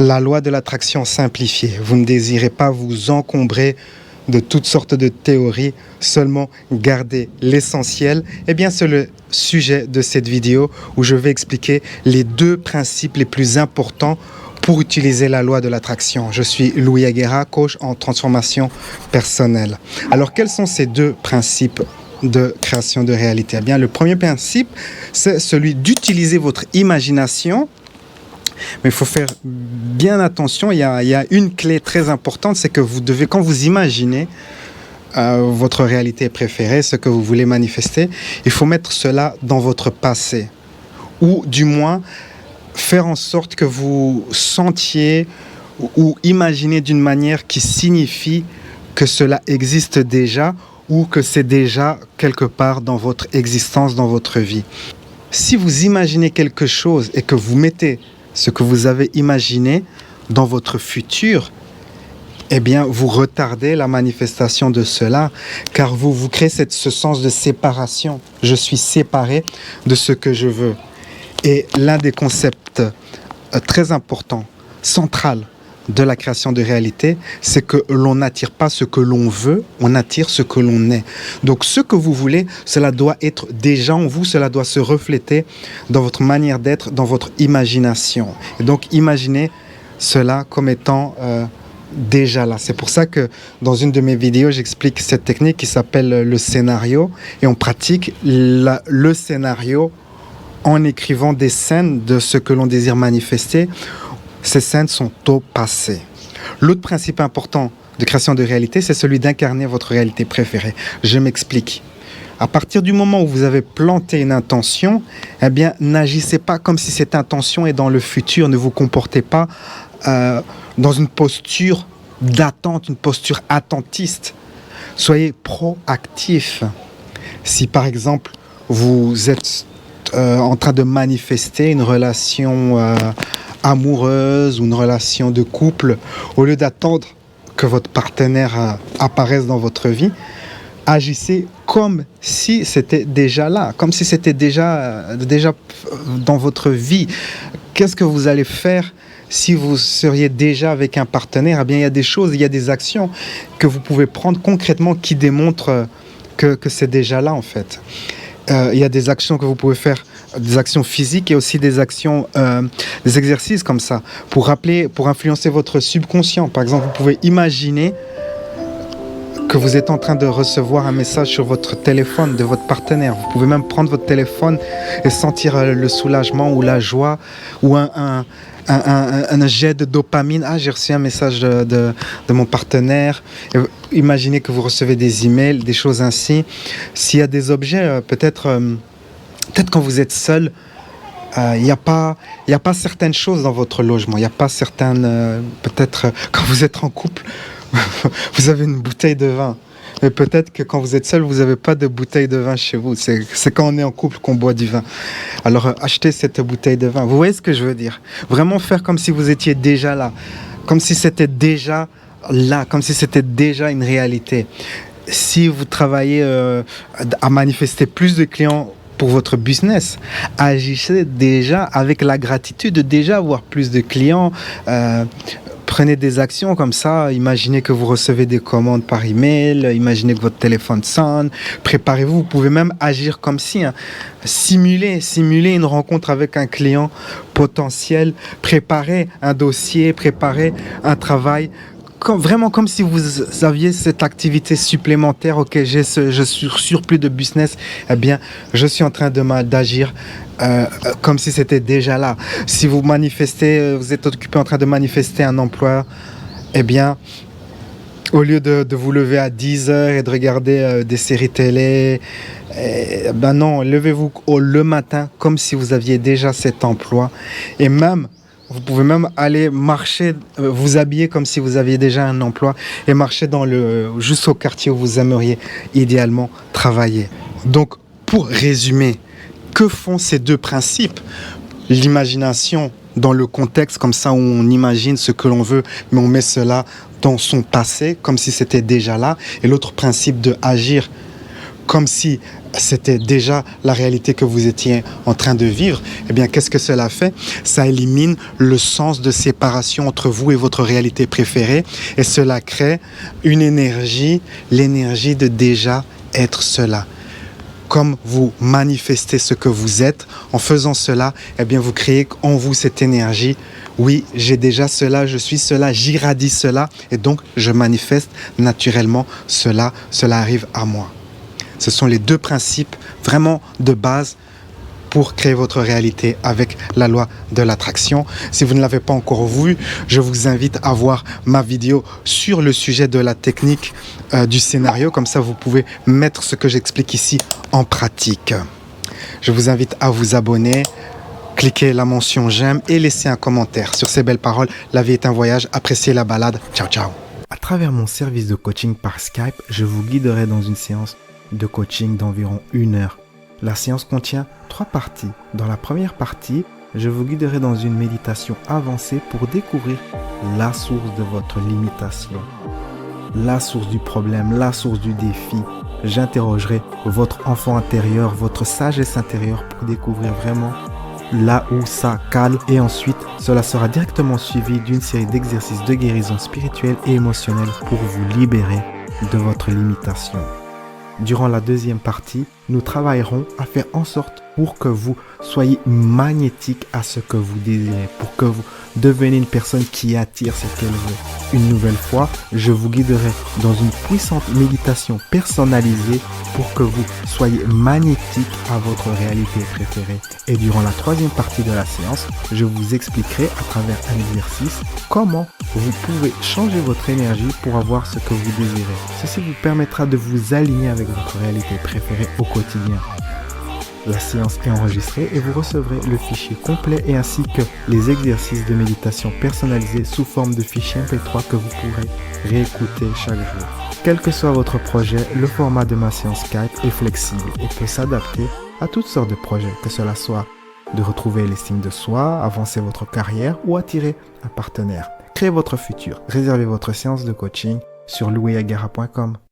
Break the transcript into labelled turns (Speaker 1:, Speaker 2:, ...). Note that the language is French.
Speaker 1: La loi de l'attraction simplifiée. Vous ne désirez pas vous encombrer de toutes sortes de théories, seulement garder l'essentiel. Eh bien, c'est le sujet de cette vidéo où je vais expliquer les deux principes les plus importants pour utiliser la loi de l'attraction. Je suis Louis Aguera, coach en transformation personnelle. Alors, quels sont ces deux principes de création de réalité? Eh bien, le premier principe, c'est celui d'utiliser votre imagination. Mais il faut faire bien attention, il y a une clé très importante, c'est que vous devez, quand vous imaginez votre réalité préférée, ce que vous voulez manifester, il faut mettre cela dans votre passé. Ou du moins, faire en sorte que vous sentiez ou imaginez d'une manière qui signifie que cela existe déjà ou que c'est déjà quelque part dans votre existence, dans votre vie. Si vous imaginez quelque chose et que vous mettez ce que vous avez imaginé dans votre futur, eh bien, vous retardez la manifestation de cela, car vous créez ce sens de séparation. Je suis séparé de ce que je veux. Et l'un des concepts très importants, central de la création de réalité, c'est que l'on n'attire pas ce que l'on veut, on attire ce que l'on est. Donc ce que vous voulez, cela doit être déjà en vous, cela doit se refléter dans votre manière d'être, dans votre imagination. Et donc imaginez cela comme étant déjà là. C'est pour ça que dans une de mes vidéos, j'explique cette technique qui s'appelle le scénario, et on pratique le scénario en écrivant des scènes de ce que l'on désire manifester. Ces scènes sont au passé. L'autre principe important de création de réalité, c'est celui d'incarner votre réalité préférée. Je m'explique. À partir du moment où vous avez planté une intention, eh bien, n'agissez pas comme si cette intention est dans le futur. Ne vous comportez pas dans une posture d'attente, une posture attentiste. Soyez proactif. Si par exemple, vous êtes en train de manifester une relation amoureuse ou une relation de couple, au lieu d'attendre que votre partenaire apparaisse dans votre vie, agissez comme si c'était déjà là, comme si c'était déjà dans votre vie. Qu'est-ce que vous allez faire si vous seriez déjà avec un partenaire? Eh bien, il y a des choses, il y a des actions que vous pouvez prendre concrètement qui démontrent que c'est déjà là, en fait. Il y a des actions que vous pouvez faire, des actions physiques et aussi des actions, des exercices comme ça, pour influencer votre subconscient. Par exemple, vous pouvez imaginer que vous êtes en train de recevoir un message sur votre téléphone de votre partenaire. Vous pouvez même prendre votre téléphone et sentir le soulagement ou la joie ou un jet de dopamine. Ah, j'ai reçu un message de mon partenaire. Et imaginez que vous recevez des emails, des choses ainsi. S'il y a des objets, peut-être quand vous êtes seul, il n'y a pas certaines choses dans votre logement. Il n'y a pas certaines... peut-être quand vous êtes en couple, vous avez une bouteille de vin. Mais peut-être que quand vous êtes seul, vous n'avez pas de bouteille de vin chez vous. C'est quand on est en couple qu'on boit du vin. Alors, achetez cette bouteille de vin. Vous voyez ce que je veux dire? Vraiment faire comme si vous étiez déjà là. Comme si c'était déjà là. Comme si c'était déjà une réalité. Si vous travaillez à manifester plus de clients pour votre business, agissez déjà avec la gratitude de déjà avoir plus de clients. Prenez des actions comme ça, imaginez que vous recevez des commandes par email, imaginez que votre téléphone sonne, préparez-vous, vous pouvez même agir comme si, simuler une rencontre avec un client potentiel, préparer un dossier, préparer un travail, vraiment comme si vous aviez cette activité supplémentaire. Ok, je suis surplus de business, eh bien, je suis en train d'agir comme si c'était déjà là. Si vous manifestez, vous êtes occupé en train de manifester un emploi, eh bien, au lieu de vous lever à 10 heures et de regarder des séries télé, ben non, levez-vous le matin comme si vous aviez déjà cet emploi. Et même, vous pouvez même aller marcher, vous habiller comme si vous aviez déjà un emploi et marcher juste au quartier où vous aimeriez idéalement travailler. Donc, pour résumer, que font ces deux principes? L'imagination dans le contexte, comme ça où on imagine ce que l'on veut, mais on met cela dans son passé, comme si c'était déjà là. Et l'autre principe de agir comme si c'était déjà la réalité que vous étiez en train de vivre, eh bien, qu'est-ce que cela fait? Ça élimine le sens de séparation entre vous et votre réalité préférée et cela crée une énergie, l'énergie de déjà être cela. Comme vous manifestez ce que vous êtes, en faisant cela, eh bien, vous créez en vous cette énergie. Oui, j'ai déjà cela, je suis cela, j'irradie cela et donc je manifeste naturellement cela, cela arrive à moi. Ce sont les deux principes vraiment de base pour créer votre réalité avec la loi de l'attraction. Si vous ne l'avez pas encore vu, je vous invite à voir ma vidéo sur le sujet de la technique du scénario. Comme ça, vous pouvez mettre ce que j'explique ici en pratique. Je vous invite à vous abonner, cliquez la mention j'aime et laissez un commentaire. Sur ces belles paroles, la vie est un voyage, appréciez la balade. Ciao, ciao. À travers mon service de coaching par Skype, je vous guiderai dans une séance de coaching d'environ 1 heure. La séance contient 3 parties. Dans la première partie, je vous guiderai dans une méditation avancée pour découvrir la source de votre limitation, la source du problème, la source du défi. J'interrogerai votre enfant intérieur, votre sagesse intérieure pour découvrir vraiment là où ça cale. Et ensuite, cela sera directement suivi d'une série d'exercices de guérison spirituelle et émotionnelle pour vous libérer de votre limitation. Durant la deuxième partie, nous travaillerons à faire en sorte pour que vous soyez magnétique à ce que vous désirez, pour que vous deveniez une personne qui attire ce qu'elle veut. Une nouvelle fois, je vous guiderai dans une puissante méditation personnalisée pour que vous soyez magnétique à votre réalité préférée. Et durant la troisième partie de la séance, je vous expliquerai à travers un exercice comment vous pouvez changer votre énergie pour avoir ce que vous désirez. Ceci vous permettra de vous aligner avec votre réalité préférée au quotidien. La séance est enregistrée et vous recevrez le fichier complet et ainsi que les exercices de méditation personnalisés sous forme de fichier MP3 que vous pourrez réécouter chaque jour. Quel que soit votre projet, le format de ma séance Skype est flexible et peut s'adapter à toutes sortes de projets, que cela soit de retrouver l'estime de soi, avancer votre carrière ou attirer un partenaire. Créez votre futur. Réservez votre séance de coaching sur louisagara.com.